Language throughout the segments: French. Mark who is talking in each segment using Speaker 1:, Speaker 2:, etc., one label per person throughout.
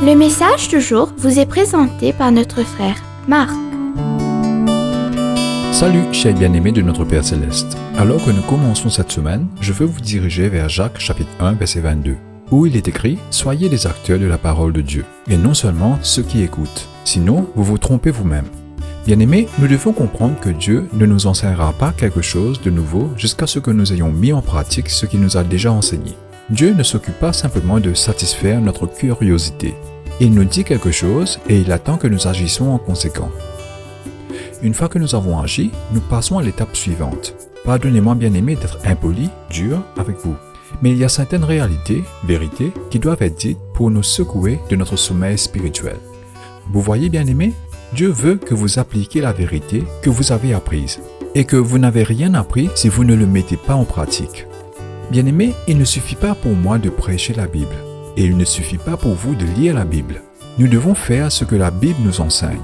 Speaker 1: Le message du jour vous est présenté par notre frère Marc.
Speaker 2: Salut, chers bien-aimés de notre Père Céleste. Alors que nous commençons cette semaine, je veux vous diriger vers Jacques chapitre 1, verset 22, où il est écrit « Soyez les acteurs de la parole de Dieu, et non seulement ceux qui écoutent, sinon vous vous trompez vous-même. » Bien-aimés, nous devons comprendre que Dieu ne nous enseignera pas quelque chose de nouveau jusqu'à ce que nous ayons mis en pratique ce qu'il nous a déjà enseigné. Dieu ne s'occupe pas simplement de satisfaire notre curiosité. Il nous dit quelque chose et il attend que nous agissions en conséquence. Une fois que nous avons agi, nous passons à l'étape suivante. Pardonnez-moi bien-aimés d'être impoli, dur avec vous. Mais il y a certaines réalités, vérités, qui doivent être dites pour nous secouer de notre sommeil spirituel. Vous voyez bien-aimés, Dieu veut que vous appliquiez la vérité que vous avez apprise et que vous n'avez rien appris si vous ne le mettez pas en pratique. Bien-aimés, il ne suffit pas pour moi de prêcher la Bible et il ne suffit pas pour vous de lire la Bible. Nous devons faire ce que la Bible nous enseigne.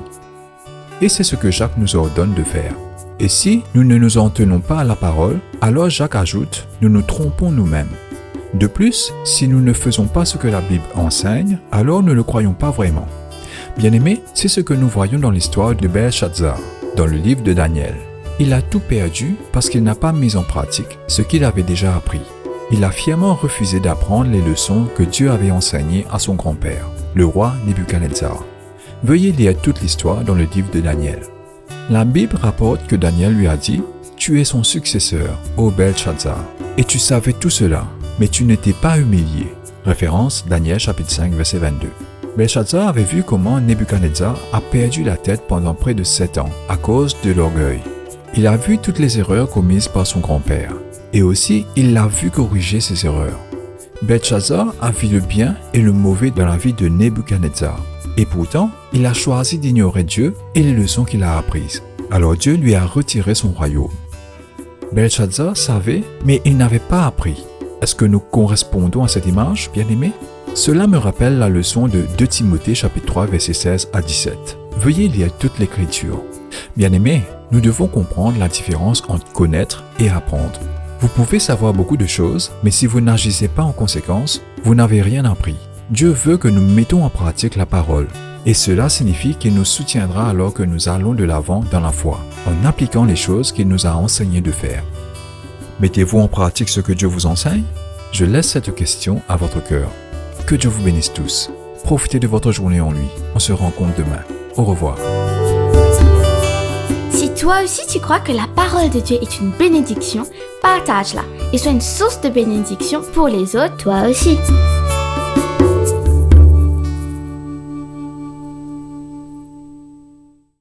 Speaker 2: Et c'est ce que Jacques nous ordonne de faire. Et si nous ne nous en tenons pas à la parole, alors Jacques ajoute, nous nous trompons nous-mêmes. De plus, si nous ne faisons pas ce que la Bible enseigne, alors nous ne le croyons pas vraiment. Bien-aimés, c'est ce que nous voyons dans l'histoire de Belshazzar, dans le livre de Daniel. Il a tout perdu parce qu'il n'a pas mis en pratique ce qu'il avait déjà appris. Il a fièrement refusé d'apprendre les leçons que Dieu avait enseignées à son grand-père, le roi Nebuchadnezzar. Veuillez lire toute l'histoire dans le livre de Daniel. La Bible rapporte que Daniel lui a dit « Tu es son successeur, ô Belshazzar, et tu savais tout cela, mais tu n'étais pas humilié. » Référence Daniel chapitre 5 verset 22. Belshazzar avait vu comment Nebuchadnezzar a perdu la tête pendant près de 7 ans à cause de l'orgueil. Il a vu toutes les erreurs commises par son grand-père, et aussi il l'a vu corriger ses erreurs. Belshazzar a vu le bien et le mauvais dans la vie de Nebuchadnezzar, et pourtant il a choisi d'ignorer Dieu et les leçons qu'il a apprises. Alors Dieu lui a retiré son royaume. Belshazzar savait, mais il n'avait pas appris. Est-ce que nous correspondons à cette image, bien-aimés? Cela me rappelle la leçon de 2 Timothée chapitre 3 verset 16 à 17. Veuillez lire toute l'écriture. Bien-aimés, nous devons comprendre la différence entre connaître et apprendre. Vous pouvez savoir beaucoup de choses, mais si vous n'agissez pas en conséquence, vous n'avez rien appris. Dieu veut que nous mettons en pratique la parole. Et cela signifie qu'il nous soutiendra alors que nous allons de l'avant dans la foi, en appliquant les choses qu'il nous a enseigné de faire. Mettez-vous en pratique ce que Dieu vous enseigne? Je laisse cette question à votre cœur. Que Dieu vous bénisse tous. Profitez de votre journée en lui. On se rencontre demain. Au revoir.
Speaker 1: Si toi aussi tu crois que la parole de Dieu est une bénédiction, partage-la et sois une source de bénédiction pour les autres, toi aussi.